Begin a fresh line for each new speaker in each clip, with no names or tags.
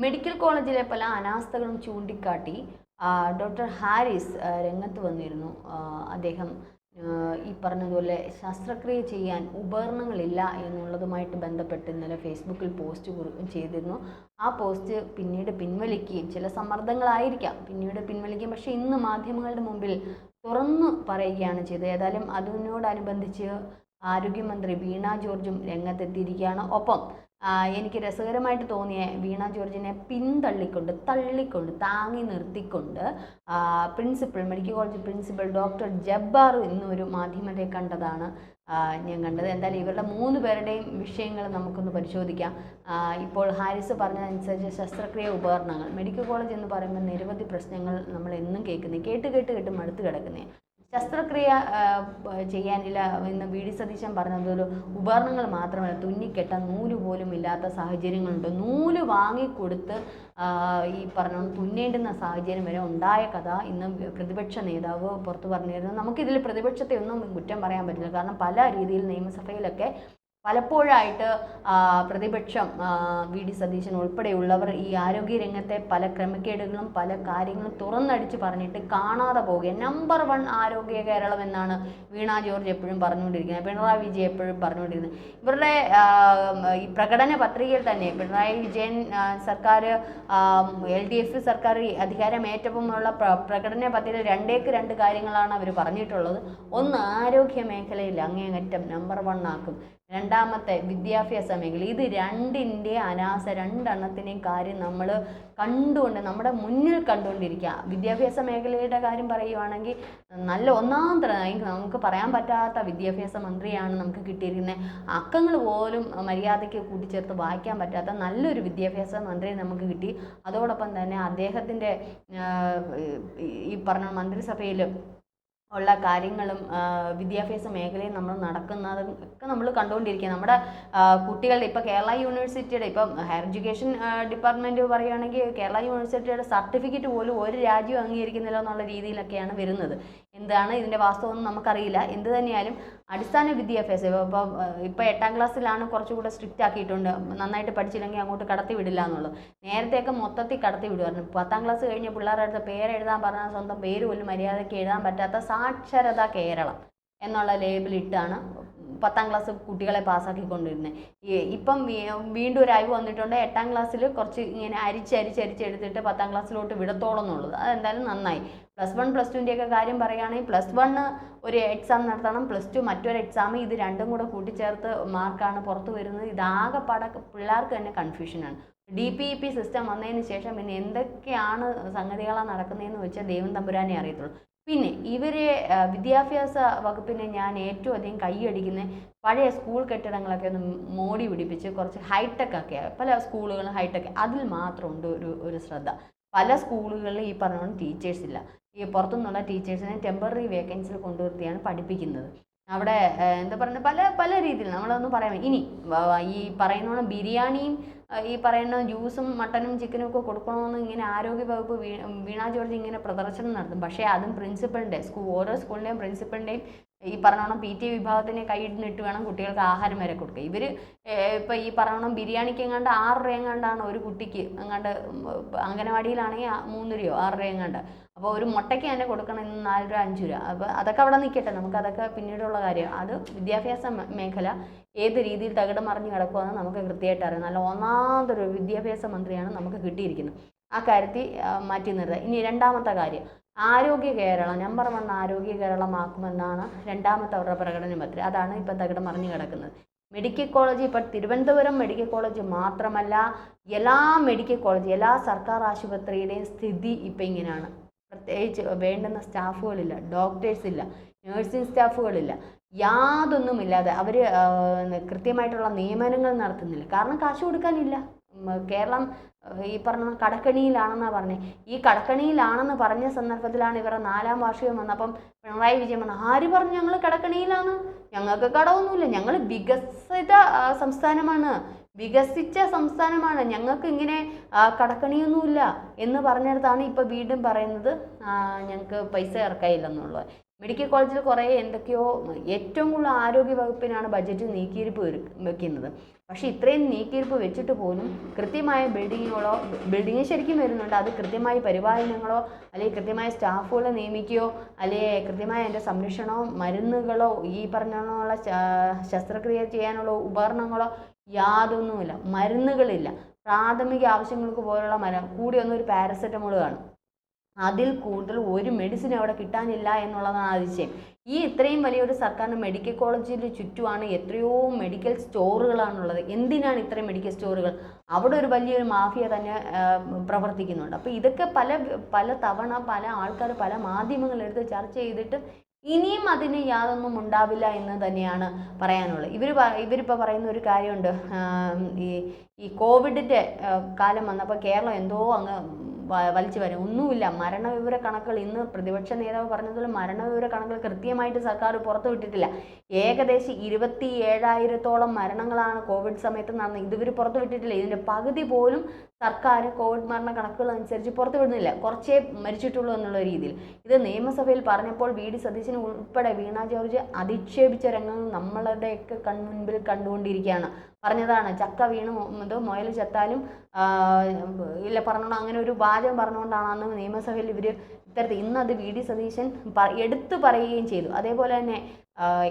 Medical കോളേജിലെ പല അനാസ്ഥകളും ചൂണ്ടിക്കാട്ടി ഡോക്ടർ ഹാരിസ് രംഗത്ത് വന്നിരുന്നു. അദ്ദേഹം ഈ പറഞ്ഞതുപോലെ ശസ്ത്രക്രിയ ചെയ്യാൻ ഉപകരണങ്ങളില്ല എന്നുള്ളതുമായിട്ട് ബന്ധപ്പെട്ട് ഇന്നലെ ഫേസ്ബുക്കിൽ പോസ്റ്റ് ചെയ്തിരുന്നു. ആ പോസ്റ്റ് പിന്നീട് പിൻവലിക്കുകയും, ചില സമ്മർദ്ദങ്ങളായിരിക്കാം പിന്നീട് പിൻവലിക്കുകയും, പക്ഷേ ഇന്ന് മാധ്യമങ്ങളുടെ മുമ്പിൽ തുറന്നു പറയുകയാണ് ചെയ്തത്. ഏതായാലും അതിനോടനുബന്ധിച്ച് ആരോഗ്യമന്ത്രി വീണ ജോർജും രംഗത്തെത്തിയിരിക്കുകയാണ്. ഒപ്പം എനിക്ക് രസകരമായിട്ട് തോന്നിയ വീണ ജോർജിനെ തള്ളിക്കൊണ്ട് താങ്ങി നിർത്തിക്കൊണ്ട് medical college principal doctor Jabbar ഇന്നൊരു മാധ്യമത്തെ കണ്ടതാണ് ഞാൻ കണ്ടത്. എന്തായാലും ഇവരുടെ 3 പേരുടെയും വിഷയങ്ങൾ നമുക്കൊന്ന് പരിശോധിക്കാം. ഇപ്പോൾ ഹാരിസ് പറഞ്ഞതനുസരിച്ച് ശസ്ത്രക്രിയ ഉപകരണങ്ങൾ, മെഡിക്കൽ കോളേജ് എന്ന് പറയുമ്പോൾ നിരവധി പ്രശ്നങ്ങൾ നമ്മൾ എന്നും കേട്ട് മടുത്ത് കിടക്കുന്നേ. ശസ്ത്രക്രിയ ചെയ്യാനില്ല എന്ന് വി ഡി സതീശൻ പറഞ്ഞതൊരു ഉപകരണങ്ങൾ മാത്രമല്ല, തുന്നിക്കെട്ടാൻ നൂല് പോലും ഇല്ലാത്ത സാഹചര്യങ്ങളുണ്ട്. നൂല് വാങ്ങിക്കൊടുത്ത് ഈ പറഞ്ഞ തുന്നേണ്ടുന്ന സാഹചര്യം വരെ ഉണ്ടായ കഥ ഇന്ന് പ്രതിപക്ഷ നേതാവ് പുറത്തു പറഞ്ഞിരുന്നു. നമുക്കിതിൽ പ്രതിപക്ഷത്തെ ഒന്നും കുറ്റം പറയാൻ പറ്റില്ല. കാരണം പല രീതിയിൽ നിയമസഭയിലൊക്കെ പലപ്പോഴായിട്ട് പ്രതിപക്ഷം വി ഡി സതീശൻ ഉൾപ്പെടെയുള്ളവർ ഈ ആരോഗ്യരംഗത്തെ പല ക്രമക്കേടുകളും പല കാര്യങ്ങളും തുറന്നടിച്ച് പറഞ്ഞിട്ട് കാണാതെ പോവുക. നമ്പർ 1 ആരോഗ്യ കേരളം എന്നാണ് വീണ ജോർജ് എപ്പോഴും പറഞ്ഞുകൊണ്ടിരിക്കുന്നത്, പിണറായി വിജയൻ എപ്പോഴും പറഞ്ഞുകൊണ്ടിരിക്കുന്നത്. ഇവരുടെ ഈ പ്രകടന പത്രികയിൽ തന്നെ പിണറായി വിജയൻ സർക്കാർ LDF സർക്കാർ അധികാരമേറ്റപ്പോഴുള്ള പ്രകടന പത്രികയിൽ 2 കാര്യങ്ങളാണ് അവർ പറഞ്ഞിട്ടുള്ളത്. ഒന്ന്, ആരോഗ്യ മേഖലയിൽ അങ്ങേയറ്റം നമ്പർ 1 ആക്കും. രണ്ടാമത്തെ, വിദ്യാഭ്യാസ മേഖല. ഇത് രണ്ടിൻ്റെ അനാസ, രണ്ടെണ്ണത്തിൻ്റെയും കാര്യം നമ്മൾ നമ്മുടെ മുന്നിൽ കണ്ടുകൊണ്ടിരിക്കുക. വിദ്യാഭ്യാസ മേഖലയുടെ കാര്യം പറയുവാണെങ്കിൽ നല്ല ഒന്നാം തരം നമുക്ക് പറയാൻ പറ്റാത്ത വിദ്യാഭ്യാസ മന്ത്രിയാണ് നമുക്ക് കിട്ടിയിരിക്കുന്നത്. അക്കങ്ങൾ പോലും മര്യാദയ്ക്ക് കൂട്ടിച്ചേർത്ത് വായിക്കാൻ പറ്റാത്ത നല്ലൊരു വിദ്യാഭ്യാസ മന്ത്രിയെ നമുക്ക് കിട്ടി. അതോടൊപ്പം തന്നെ അദ്ദേഹത്തിൻ്റെ ഈ പറഞ്ഞ മന്ത്രിസഭയിൽ ഉള്ള കാര്യങ്ങളും വിദ്യാഭ്യാസ മേഖലയിൽ നമ്മൾ നടക്കുന്നതും ഒക്കെ നമ്മൾ കണ്ടുകൊണ്ടിരിക്കുക. നമ്മുടെ കുട്ടികളുടെ ഇപ്പോൾ കേരള യൂണിവേഴ്സിറ്റിയുടെ ഇപ്പം ഹയർ എഡ്യൂക്കേഷൻ ഡിപ്പാർട്ട്മെൻറ്റ് പറയുകയാണെങ്കിൽ കേരള യൂണിവേഴ്സിറ്റിയുടെ സർട്ടിഫിക്കറ്റ് പോലും ഒരു രാജ്യവും അംഗീകരിക്കുന്നില്ല എന്നുള്ള രീതിയിലൊക്കെയാണ് വരുന്നത്. എന്താണ് ഇതിൻ്റെ വാസ്തവം എന്ന് നമുക്കറിയില്ല. എന്ത് തന്നെയായാലും അടിസ്ഥാന വിദ്യാഭ്യാസം ഇപ്പോൾ 8ാം ക്ലാസ്സിലാണ് കുറച്ചുകൂടെ സ്ട്രിക്റ്റ് ആക്കിയിട്ടുണ്ട്. നന്നായിട്ട് പഠിച്ചില്ലെങ്കിൽ അങ്ങോട്ട് കടത്തി വിടില്ല എന്നുള്ളത്. നേരത്തെയൊക്കെ മൊത്തത്തിൽ കടത്തി വിടുമായിരുന്നു. 10ാം ക്ലാസ് കഴിഞ്ഞ പിള്ളേരുടെ അടുത്ത് പേരെഴുതാൻ പറഞ്ഞാൽ സ്വന്തം പേര് പോലും മര്യാദയ്ക്ക് എഴുതാൻ പറ്റാത്ത സാക്ഷരതാ കേരളം എന്നുള്ള ലേബിലിട്ടാണ് 10ാം ക്ലാസ് കുട്ടികളെ പാസ്സാക്കിക്കൊണ്ടിരുന്നത്. ഇപ്പം വീണ്ടും ഒരു അയവ് വന്നിട്ടുണ്ട്. 8ാം ക്ലാസ്സിൽ കുറച്ച് ഇങ്ങനെ അരിച്ചെടുത്തിട്ട് 10ാം ക്ലാസ്സിലോട്ട് വിടത്തോളം എന്നുള്ളത്. അതെന്തായാലും നന്നായി. +1 +2ൻ്റെയൊക്കെ കാര്യം പറയുകയാണെങ്കിൽ +1 ഒരു എക്സാം നടത്തണം, +2 മറ്റൊരു എക്സാം. ഇത് രണ്ടും കൂടെ കൂട്ടിച്ചേർത്ത് മാർക്കാണ് പുറത്തു വരുന്നത്. ഇതാകെപ്പാടെ പിള്ളേർക്ക് തന്നെ കൺഫ്യൂഷനാണ്. DPEP സിസ്റ്റം വന്നതിന് ശേഷം പിന്നെ എന്തൊക്കെയാണ് സംഗതികളാണ് നടക്കുന്നതെന്ന് വെച്ചാൽ ദൈവം തമ്പുരാനെ അറിയത്തുള്ളൂ. പിന്നെ ഇവരെ വിദ്യാഭ്യാസ വകുപ്പിനെ ഞാൻ ഏറ്റവും അധികം കൈയടിക്കുന്ന പഴയ സ്കൂൾ കെട്ടിടങ്ങളൊക്കെ ഒന്ന് മോടി പിടിപ്പിച്ച് കുറച്ച് ഹൈടെക് ഒക്കെ, പല സ്കൂളുകളും ഹൈടെക്, അതിൽ മാത്രമുണ്ട് ഒരു ശ്രദ്ധ. പല സ്കൂളുകളിൽ ഈ പറഞ്ഞ ടീച്ചേഴ്സ് ഇല്ല. ഈ പുറത്തുനിന്നുള്ള ടീച്ചേഴ്സിനെ ടെമ്പററി വേക്കൻസിൽ കൊണ്ടുവരുത്തിയാണ് പഠിപ്പിക്കുന്നത്. അവിടെ എന്താ പറയുക, പല രീതിയിൽ നമ്മളൊന്നും പറയാം. ഇനി ഈ പറയുന്ന ബിരിയാണിയും ഈ പറയുന്ന ജ്യൂസും മട്ടനും ചിക്കനും ഒക്കെ കൊടുക്കണമെന്ന് ഇങ്ങനെ ആരോഗ്യ വകുപ്പ് വീണ ജോർജ് ഇങ്ങനെ പ്രദർശനം നടത്തും. പക്ഷേ അതും പ്രിൻസിപ്പളിൻ്റെ ഓരോ സ്കൂളിൻ്റെയും പ്രിൻസിപ്പളിൻ്റെയും ഈ പറഞ്ഞോണം PTA വിഭാഗത്തിനെ കൈയിടിട്ട് വേണം കുട്ടികൾക്ക് ആഹാരം വരെ കൊടുക്കുക. ഇവർ ഇപ്പോൾ ഈ പറഞ്ഞോണം ബിരിയാണിക്ക് എങ്ങാണ്ട് 6 രൂപ എങ്ങാണ്ടാണ് ഒരു കുട്ടിക്ക് എങ്ങാണ്ട്, അംഗനവാടിയിലാണെങ്കിൽ 3 രൂപയോ 6 രൂപ എങ്ങാണ്ട്. അപ്പോൾ ഒരു മുട്ടയ്ക്ക് തന്നെ കൊടുക്കണം ഇന്ന് 4 രൂപ 5 രൂപ. അപ്പോൾ അതൊക്കെ അവിടെ നിൽക്കട്ടെ, നമുക്കതൊക്കെ പിന്നീടുള്ള കാര്യം. അത് വിദ്യാഭ്യാസ മേഖല ഏത് രീതിയിൽ തകിടം മറിഞ്ഞ് കിടക്കുമെന്ന് നമുക്ക് കൃത്യമായിട്ട് അറിയാം. നല്ല ഒന്നാമതൊരു വിദ്യാഭ്യാസ മന്ത്രിയാണ് നമുക്ക് കിട്ടിയിരിക്കുന്നത്. ആ കാര്യത്തിൽ മാറ്റി നിർത്തുക. ഇനി രണ്ടാമത്തെ കാര്യം, ആരോഗ്യ കേരളം നമ്പർ 1 ആരോഗ്യ കേരളമാക്കുമെന്നാണ് രണ്ടാമത്തെ അവരുടെ പ്രകടന പത്രിക. അതാണ് ഇപ്പം തകിടം മറിഞ്ഞ് കിടക്കുന്നത്. മെഡിക്കൽ കോളേജ് ഇപ്പം തിരുവനന്തപുരം മെഡിക്കൽ കോളേജ് മാത്രമല്ല, എല്ലാ മെഡിക്കൽ കോളേജ്, എല്ലാ സർക്കാർ ആശുപത്രിയുടെയും സ്ഥിതി ഇപ്പം ഇങ്ങനെയാണ്. പ്രത്യേകിച്ച് വേണ്ടുന്ന സ്റ്റാഫുകളില്ല, ഡോക്ടേഴ്സില്ല, നേഴ്സിംഗ് സ്റ്റാഫുകളില്ല, യാതൊന്നുമില്ലാതെ അവർ കൃത്യമായിട്ടുള്ള നിയമനങ്ങൾ നടത്തുന്നില്ല. കാരണം കാശ് കൊടുക്കാനില്ല. കേരളം ഈ പറഞ്ഞ കടക്കണിയിലാണെന്നാണ് പറഞ്ഞത്. ഈ കടക്കണിയിലാണെന്ന് പറഞ്ഞ സന്ദർഭത്തിലാണ് ഇവരുടെ 4ാം വാർഷികം വന്നപ്പം പിണറായി വിജയൻ പറഞ്ഞു, ആര് പറഞ്ഞു ഞങ്ങൾ കടക്കണിയിലാണ്? ഞങ്ങൾക്ക് കടമൊന്നുമില്ല, ഞങ്ങൾ വികസിത സംസ്ഥാനമാണ്, വികസിച്ച സംസ്ഥാനമാണ്, ഞങ്ങൾക്ക് ഇങ്ങനെ കടക്കണിയൊന്നുമില്ല എന്ന് പറഞ്ഞിടത്താണ് ഇപ്പോൾ വീണ്ടും പറയുന്നത് ഞങ്ങൾക്ക് പൈസ ഇറക്കായില്ലെന്നുള്ളത്. മെഡിക്കൽ കോളേജിൽ കുറേ എന്തൊക്കെയോ ഏറ്റവും കൂടുതൽ ആരോഗ്യ വകുപ്പിനാണ് ബഡ്ജറ്റ് നീക്കിയിരിപ്പ് വെക്കുന്നത്. പക്ഷേ ഇത്രയും നീക്കിയിരിപ്പ് വെച്ചിട്ട് പോലും കൃത്യമായ ബിൽഡിങ് ശരിക്കും വരുന്നുണ്ട്, അത് കൃത്യമായ പരിപാലനങ്ങളോ അല്ലെങ്കിൽ കൃത്യമായ സ്റ്റാഫുകളെ നിയമിക്കുകയോ അല്ലെങ്കിൽ കൃത്യമായ അതിൻ്റെ സംരക്ഷണമോ മരുന്നുകളോ ഈ പറഞ്ഞുള്ള ശസ്ത്രക്രിയ ചെയ്യാനുള്ള ഉപകരണങ്ങളോ യാതൊന്നുമില്ല. മരുന്നുകളില്ല. പ്രാഥമിക ആവശ്യങ്ങൾക്ക് പോലുള്ള കൂടി ഒരു പാരസെറ്റമോൾ കാണും. അതിൽ കൂടുതൽ ഒരു മെഡിസിൻ അവിടെ കിട്ടാനില്ല എന്നുള്ളതാണ് അതിശയം. ഈ ഇത്രയും വലിയൊരു സർക്കാരിന് മെഡിക്കൽ കോളേജിന് ചുറ്റുമാണ് എത്രയോ മെഡിക്കൽ സ്റ്റോറുകളാണുള്ളത്. എന്തിനാണ് ഇത്രയും മെഡിക്കൽ സ്റ്റോറുകൾ? അവിടെ ഒരു വലിയൊരു മാഫിയ തന്നെ പ്രവർത്തിക്കുന്നുണ്ട്. അപ്പോൾ ഇതൊക്കെ പല തവണ പല ആൾക്കാർ പല മാധ്യമങ്ങളെടുത്ത് ചർച്ച ചെയ്തിട്ട് ഇനിയും അതിന് യാതൊന്നും ഉണ്ടാവില്ല എന്ന് തന്നെയാണ് പറയാനുള്ളത്. ഇവരിപ്പോൾ പറയുന്ന ഒരു കാര്യമുണ്ട്, ഈ കോവിഡിൻ്റെ കാലം വന്നപ്പോൾ കേരളം എന്തോ അങ്ങ് വലിച്ചു വരും. ഒന്നുമില്ല. മരണവിവര കണക്കുകൾ ഇന്ന് പ്രതിപക്ഷ നേതാവ് പറഞ്ഞതുപോലെ മരണവിവര കണക്കുകൾ കൃത്യമായിട്ട് സർക്കാർ പുറത്തുവിട്ടിട്ടില്ല. ഏകദേശം 27,000-ഓളം മരണങ്ങളാണ് കോവിഡ് സമയത്ത് നടന്നത്. ഇതുവരെ പുറത്തുവിട്ടിട്ടില്ല. ഇതിൻ്റെ പകുതി പോലും സർക്കാർ കോവിഡ് മരണ കണക്കുകൾ അനുസരിച്ച് പുറത്തുവിടുന്നില്ല. കുറച്ചേ മരിച്ചിട്ടുള്ളൂ എന്നുള്ള രീതിയിൽ. ഇത് നിയമസഭയിൽ പറഞ്ഞപ്പോൾ വി ഡി സതീശൻ ഉൾപ്പെടെ വീണ ജോർജ് അധിക്ഷേപിച്ച രംഗങ്ങൾ നമ്മളുടെയൊക്കെ കൺമുൻപിൽ കണ്ടുകൊണ്ടിരിക്കുകയാണ്. പറഞ്ഞതാണ് ചക്ക വീണ് മുയൽ ചത്താലും ഇല്ല പറഞ്ഞോണം, അങ്ങനെ ഒരു വാചകം പറഞ്ഞുകൊണ്ടാണ് അന്ന് നിയമസഭയിൽ ഇവർ ഇത്തരത്തിൽ ഇന്നത് വി ഡി സതീശൻ എടുത്തു പറയുകയും ചെയ്തു. അതേപോലെ തന്നെ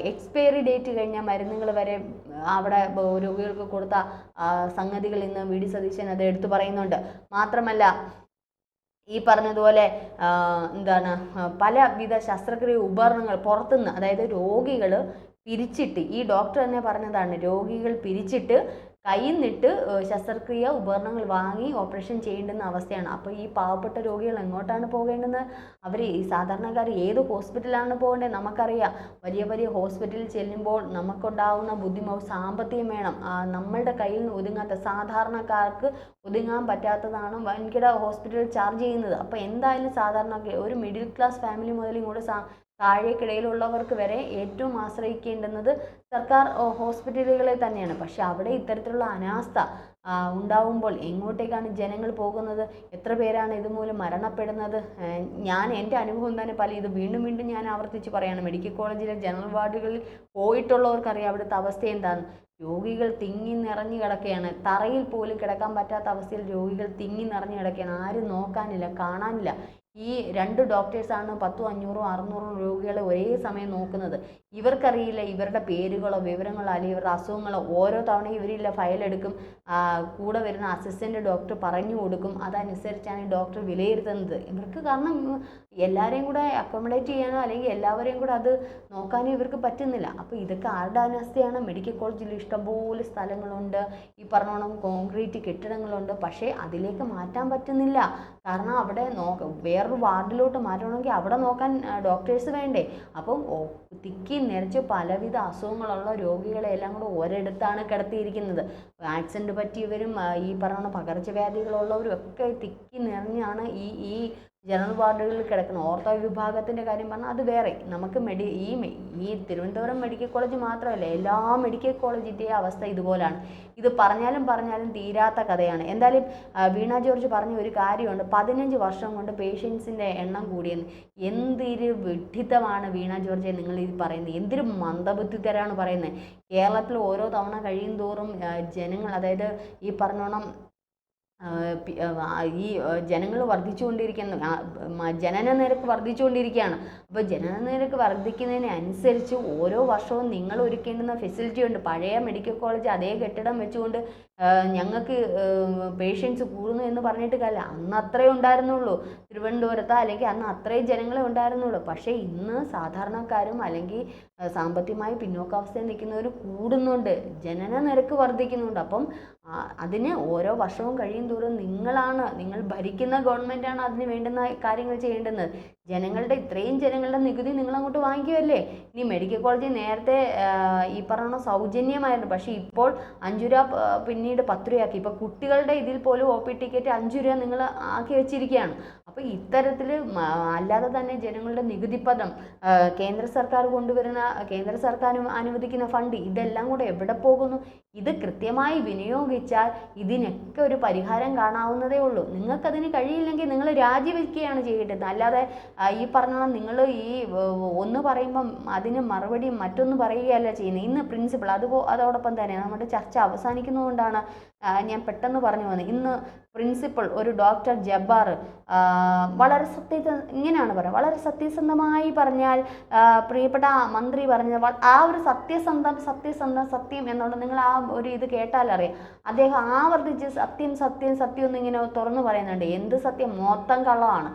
എക്സ്പയറി ഡേറ്റ് കഴിഞ്ഞ മരുന്നുകൾ വരെ അവിടെ രോഗികൾക്ക് കൊടുത്ത സംഗതികൾ ഇന്ന് വി ഡി സതീശൻ അത് എടുത്തു പറയുന്നുണ്ട്. മാത്രമല്ല ഈ പറഞ്ഞതുപോലെ പലവിധ ശസ്ത്രക്രിയ ഉപകരണങ്ങൾ പുറത്തുനിന്ന്, അതായത് രോഗികൾ പിരിച്ചിട്ട്, ഈ ഡോക്ടർ തന്നെ പറഞ്ഞതാണ്, രോഗികൾ പിരിച്ചിട്ട് കയ്യിൽ നിന്നിട്ട് ശസ്ത്രക്രിയ ഉപകരണങ്ങൾ വാങ്ങി ഓപ്പറേഷൻ ചെയ്യേണ്ടുന്ന അവസ്ഥയാണ്. അപ്പോൾ ഈ പാവപ്പെട്ട രോഗികൾ എങ്ങോട്ടാണ് പോകേണ്ടത്? അവർ ഈ സാധാരണക്കാർ ഏത് ഹോസ്പിറ്റലാണ് പോകേണ്ടത്? നമുക്കറിയാം, വലിയ വലിയ ഹോസ്പിറ്റലിൽ ചെല്ലുമ്പോൾ നമുക്കുണ്ടാകുന്ന ബുദ്ധിമുട്ട് സാമ്പത്തികം വേണം. നമ്മളുടെ കയ്യിൽ നിന്ന് ഒതുങ്ങാത്ത, സാധാരണക്കാർക്ക് ഒതുങ്ങാൻ പറ്റാത്തതാണ് വൻകിട ഹോസ്പിറ്റൽ ചാർജ് ചെയ്യുന്നത്. അപ്പോൾ എന്തായാലും സാധാരണ ഒരു മിഡിൽ ക്ലാസ് ഫാമിലി മുതൽ ഇങ്ങോട്ട് താഴേക്കിടയിലുള്ളവർക്ക് വരെ ഏറ്റവും ആശ്രയിക്കേണ്ടുന്നത് സർക്കാർ ഹോസ്പിറ്റലുകളെ തന്നെയാണ്. പക്ഷെ അവിടെ ഇത്തരത്തിലുള്ള അനാസ്ഥ ഉണ്ടാവുമ്പോൾ എങ്ങോട്ടേക്കാണ് ജനങ്ങൾ പോകുന്നത്? എത്ര പേരാണ് ഇതുമൂലം മരണപ്പെടുന്നത്? എൻ്റെ അനുഭവം തന്നെ ഇത് വീണ്ടും വീണ്ടും ഞാൻ ആവർത്തിച്ച് പറയാണ്. മെഡിക്കൽ കോളേജിലെ ജനറൽ വാർഡുകളിൽ പോയിട്ടുള്ളവർക്കറിയാം അവിടുത്തെ അവസ്ഥ എന്താണ്. രോഗികൾ തിങ്ങി നിറഞ്ഞു കിടക്കുകയാണ്. തറയിൽ പോലും കിടക്കാൻ പറ്റാത്ത അവസ്ഥയിൽ രോഗികൾ തിങ്ങി നിറഞ്ഞു കിടക്കുകയാണ്. ആരും നോക്കാനില്ല, കാണാനില്ല. ഈ 2 ഡോക്ടേഴ്സാണ് 10, 500, 600 രോഗികളെ ഒരേ സമയം നോക്കുന്നത്. ഇവർക്കറിയില്ല ഇവരുടെ പേരുകളോ വിവരങ്ങളോ അല്ലെങ്കിൽ ഇവരുടെ അസുഖങ്ങളോ. ഓരോ തവണയും ഇവരില്ല ഫയലെടുക്കും, കൂടെ വരുന്ന അസിസ്റ്റൻ്റ് ഡോക്ടർ പറഞ്ഞു കൊടുക്കും. അതനുസരിച്ചാണ് ഈ ഡോക്ടർ വിലയിരുത്തുന്നത്. ഇവർക്ക് കാരണം എല്ലാവരെയും കൂടെ അക്കോമഡേറ്റ് ചെയ്യാനോ അല്ലെങ്കിൽ എല്ലാവരെയും കൂടെ അത് നോക്കാനോ ഇവർക്ക് പറ്റുന്നില്ല. അപ്പോൾ ഇതൊക്കെ ആരുടെ അനാസ്ഥയാണ്? മെഡിക്കൽ കോളേജിൽ ഇഷ്ടംപോലെ സ്ഥലങ്ങളുണ്ട്, ഈ പറഞ്ഞോണം കോൺക്രീറ്റ് കെട്ടിടങ്ങളുണ്ട്. പക്ഷേ അതിലേക്ക് മാറ്റാൻ പറ്റുന്നില്ല. കാരണം അവിടെ വേറൊരു വാർഡിലോട്ട് മാറ്റണമെങ്കിൽ അവിടെ നോക്കാൻ ഡോക്ടേഴ്സ് വേണ്ടേ? അപ്പം തിക്കി നിറച്ച് പലവിധ അസുഖങ്ങളുള്ള രോഗികളെ എല്ലാം കൂടെ ഒരിടത്താണ് കിടത്തിയിരിക്കുന്നത്. ആക്സിഡൻറ്റ് പറ്റിയവരും ഈ പറഞ്ഞ പകർച്ചവ്യാധികളുള്ളവരും ഒക്കെ തിക്കി നിറഞ്ഞാണ് ഈ ജനറൽ വാർഡുകളിൽ കിടക്കുന്നത്. ഓർത്തോ വിഭാഗത്തിൻ്റെ കാര്യം പറഞ്ഞാൽ അത് വേറെ. നമുക്ക് ഈ തിരുവനന്തപുരം മെഡിക്കൽ കോളേജ് മാത്രമല്ല, എല്ലാ മെഡിക്കൽ കോളേജിൻ്റെയും അവസ്ഥ ഇതുപോലാണ്. ഇത് പറഞ്ഞാലും തീരാത്ത കഥയാണ്. എന്തായാലും വീണ ജോർജ് പറഞ്ഞ ഒരു കാര്യമുണ്ട്, 15 വർഷം കൊണ്ട് പേഷ്യൻസിൻ്റെ എണ്ണം കൂടിയെന്ന്. എന്തൊരു വിഡ്ഢിത്തമാണ് വീണ ജോർജ് നിങ്ങൾ ഇത് പറയുന്നത്? എന്തൊരു മന്ദബുദ്ധിത്തരാണ് പറയുന്നത്? കേരളത്തിൽ ഓരോ തവണ കഴിയും തോറും ജനങ്ങൾ, അതായത് ഈ പറഞ്ഞോണം ഈ ജനങ്ങൾ വർദ്ധിച്ചുകൊണ്ടിരിക്കുന്നു, ജനന നിരക്ക് വർദ്ധിച്ചുകൊണ്ടിരിക്കുകയാണ്. അപ്പോൾ ജനന നിരക്ക് വർദ്ധിക്കുന്നതിനനുസരിച്ച് ഓരോ വർഷവും നിങ്ങൾ ഒരുക്കേണ്ടുന്ന ഫെസിലിറ്റി ഉണ്ട്. പഴയ മെഡിക്കൽ കോളേജ് അതേ കെട്ടിടം വെച്ചുകൊണ്ട് ഞങ്ങൾക്ക് പേഷ്യൻസ് കൂടുന്നു എന്ന് പറഞ്ഞിട്ട് കാര്യമില്ല. അന്ന് അത്രേ ഉണ്ടായിരുന്നുള്ളൂ തിരുവനന്തപുരത്ത്, അല്ലെങ്കിൽ അന്ന് അത്രയും ജനങ്ങളെ ഉണ്ടായിരുന്നുള്ളൂ. പക്ഷേ ഇന്ന് സാധാരണക്കാരും അല്ലെങ്കിൽ സാമ്പത്തികമായി പിന്നോക്കാവസ്ഥയിൽ നിൽക്കുന്നവർ കൂടുന്നുണ്ട്, ജനന നിരക്ക് വർദ്ധിക്കുന്നുണ്ട്. അപ്പം അതിന് ഓരോ വർഷവും കഴിയും തോറും നിങ്ങൾ ഭരിക്കുന്ന ഗവൺമെൻറ്റാണ് അതിന് വേണ്ടുന്ന കാര്യങ്ങൾ ചെയ്യേണ്ടുന്നത്. ഇത്രയും ജനങ്ങളുടെ നികുതി നിങ്ങൾ അങ്ങോട്ട് വാങ്ങിക്കുമല്ലേ? ഇനി മെഡിക്കൽ കോളേജ് നേരത്തെ ഈ പറഞ്ഞ സൗജന്യമായിരുന്നു, പക്ഷേ ഇപ്പോൾ 5 രൂപ പിന്നീട് 10 രൂപയാക്കി. ഇപ്പോൾ കുട്ടികളുടെ ഇതിൽ പോലും OP ടിക്കറ്റ് 5 രൂപ നിങ്ങൾ ആക്കി വെച്ചിരിക്കുകയാണ്. അപ്പോൾ ഇത്തരത്തിൽ അല്ലാതെ തന്നെ ജനങ്ങളുടെ നികുതിപ്പണം, കേന്ദ്ര സർക്കാർ കൊണ്ടുവരുന്ന, കേന്ദ്ര സർക്കാർ അനുവദിക്കുന്ന ഫണ്ട്, ഇതെല്ലാം കൂടെ എവിടെ പോകുന്നു? ഇത് കൃത്യമായി വിനിയോഗിച്ചാൽ ഇതിനൊക്കെ ഒരു പരിഹാരം കാണാവുന്നതേ ഉള്ളൂ. നിങ്ങൾക്കതിന് കഴിയില്ലെങ്കിൽ നിങ്ങൾ രാജിവെക്കുകയാണ് ചെയ്യേണ്ടത്. അല്ലാതെ ഈ പറഞ്ഞ നിങ്ങൾ ഈ ഒന്ന് പറയുമ്പം അതിന് മറുപടി മറ്റൊന്ന് പറയുകയല്ല ചെയ്യുന്നത്. ഇന്ന് പ്രിൻസിപ്പൾ അതോടൊപ്പം തന്നെ നമ്മുടെ ചർച്ച അവസാനിക്കുന്നതുകൊണ്ടാണ് ഞാൻ പെട്ടെന്ന് പറഞ്ഞു പോകുന്നത്. ഇന്ന് പ്രിൻസിപ്പൾ ഒരു ഡോക്ടർ ജബ്ബാർ വളരെ ഇങ്ങനെയാണ് പറയുക, വളരെ സത്യസന്ധമായി പറഞ്ഞാൽ പ്രിയപ്പെട്ട മന്ത്രി പറഞ്ഞ ആ ഒരു സത്യം എന്നുള്ളത് നിങ്ങൾ ആ ഒരു ഇത് കേട്ടാലറിയാം. അദ്ദേഹം ആവർത്തിച്ച് സത്യം എന്ന് ഇങ്ങനെ തുറന്നു പറയുന്നുണ്ട്. എന്ത് സത്യം? മൊത്തം കള്ളമാണ്.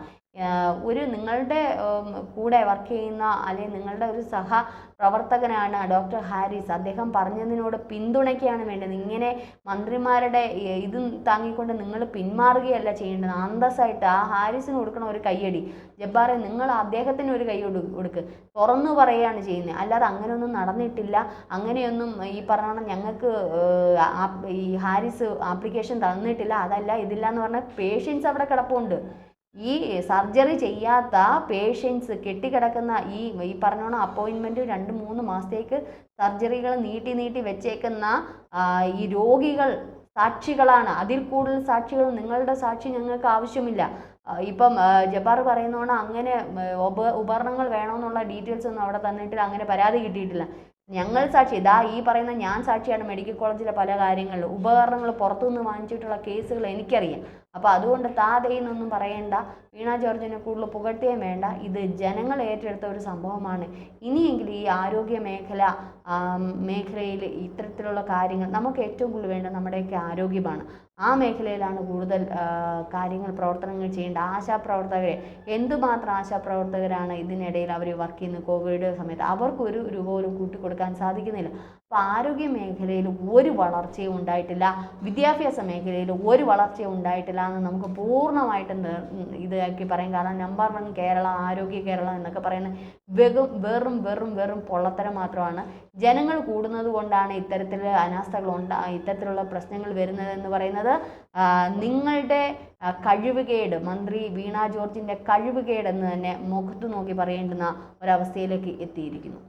ഒരു നിങ്ങളുടെ കൂടെ വർക്ക് ചെയ്യുന്ന അല്ലെങ്കിൽ നിങ്ങളുടെ ഒരു സഹപ്രവർത്തകനാണ് ഡോക്ടർ ഹാരിസ്. അദ്ദേഹം പറഞ്ഞതിനോട് പിന്തുണയ്ക്കുകയാണ് വേണ്ടത്. ഇങ്ങനെ മന്ത്രിമാരുടെ ഇത് താങ്ങിക്കൊണ്ട് നിങ്ങൾ പിന്മാറുകയല്ല ചെയ്യേണ്ടത്. അന്തസ്സായിട്ട് ആ ഹാരിസിന് കൊടുക്കണം ഒരു കയ്യടി. ജബ്ബാറെ, നിങ്ങൾ അദ്ദേഹത്തിന് ഒരു കൈ കൊടുക്ക്. തുറന്നു പറയുകയാണ് ചെയ്യുന്നത്. അല്ലാതെ അങ്ങനെയൊന്നും നടന്നിട്ടില്ല, അങ്ങനെയൊന്നും ഈ പറഞ്ഞ ഞങ്ങൾക്ക് ഈ ഹാരിസ് ആപ്ലിക്കേഷൻ തന്നിട്ടില്ല, അതല്ല ഇതില്ല എന്ന് പറഞ്ഞാൽ പേഷ്യൻസ് അവിടെ കിടപ്പുണ്ട്. ഈ സർജറി ചെയ്യാത്ത പേഷ്യൻസ് കെട്ടിക്കിടക്കുന്ന ഈ പറഞ്ഞോണം അപ്പോയിൻമെൻറ്റ് 2-3 മാസത്തേക്ക് സർജറികൾ നീട്ടി വെച്ചേക്കുന്ന ഈ രോഗികൾ സാക്ഷികളാണ്. അതിൽ കൂടുതൽ സാക്ഷികൾ, നിങ്ങളുടെ സാക്ഷി ഞങ്ങൾക്ക് ആവശ്യമില്ല. ഇപ്പം ജബ്ബാർ പറയുന്നോണം അങ്ങനെ ഉപകരണങ്ങൾ വേണമെന്നുള്ള ഡീറ്റെയിൽസ് ഒന്നും അവിടെ തന്നിട്ടില്ല, അങ്ങനെ പരാതി കിട്ടിയിട്ടില്ല. ഞങ്ങൾ സാക്ഷി, ഈ പറയുന്ന ഞാൻ സാക്ഷിയാണ്. മെഡിക്കൽ കോളേജിലെ പല കാര്യങ്ങളിലും ഉപകരണങ്ങൾ പുറത്തുനിന്ന് വാങ്ങിച്ചിട്ടുള്ള കേസുകൾ എനിക്കറിയാം. അപ്പോൾ അതുകൊണ്ട് താതയെന്നൊന്നും പറയേണ്ട, വീണ ജോർജിനെ കൂടുതൽ പുകഴ്ത്തുകയും വേണ്ട. ഇത് ജനങ്ങൾ ഏറ്റെടുത്ത ഒരു സംഭവമാണ്. ഇനിയെങ്കിലും ഈ ആരോഗ്യ മേഖലയിൽ ഇത്തരത്തിലുള്ള കാര്യങ്ങൾ, നമുക്ക് ഏറ്റവും കൂടുതൽ വേണ്ടത് നമ്മുടെയൊക്കെ ആരോഗ്യമാണ്. ആ മേഖലയിലാണ് കൂടുതൽ പ്രവർത്തനങ്ങൾ ചെയ്യേണ്ട. ആശാപ്രവർത്തകരെ, എന്തുമാത്രം ആശാപ്രവർത്തകരാണ് ഇതിനിടയിൽ അവർ വർക്ക് ചെയ്യുന്നത് കോവിഡ് സമയത്ത്. അവർക്ക് ഒരു രൂപ പോലും കൂട്ടിക്കൊടുക്കാൻ സാധിക്കുന്നില്ല. അപ്പോൾ ആരോഗ്യ മേഖലയിൽ ഒരു വളർച്ചയും ഉണ്ടായിട്ടില്ല, വിദ്യാഭ്യാസ മേഖലയിൽ ഒരു വളർച്ചയും ഉണ്ടായിട്ടില്ല എന്ന് നമുക്ക് പൂർണ്ണമായിട്ടും ഇതാക്കി പറയാം. കാരണം നമ്പർ 1 കേരളം, ആരോഗ്യ കേരളം എന്നൊക്കെ പറയുന്നത് വെറും പൊള്ളത്തരം മാത്രമാണ്. ജനങ്ങൾ കൂടുന്നത് കൊണ്ടാണ് ഇത്തരത്തിൽ ഇത്തരത്തിലുള്ള പ്രശ്നങ്ങൾ വരുന്നതെന്ന് പറയുന്നത് നിങ്ങളുടെ കഴിവുകേട്, മന്ത്രി വീണ ജോർജിൻ്റെ കഴിവുകേട് എന്ന് തന്നെ മുഖത്ത് നോക്കി പറയേണ്ടുന്ന ഒരവസ്ഥയിലേക്ക് എത്തിയിരിക്കുന്നു.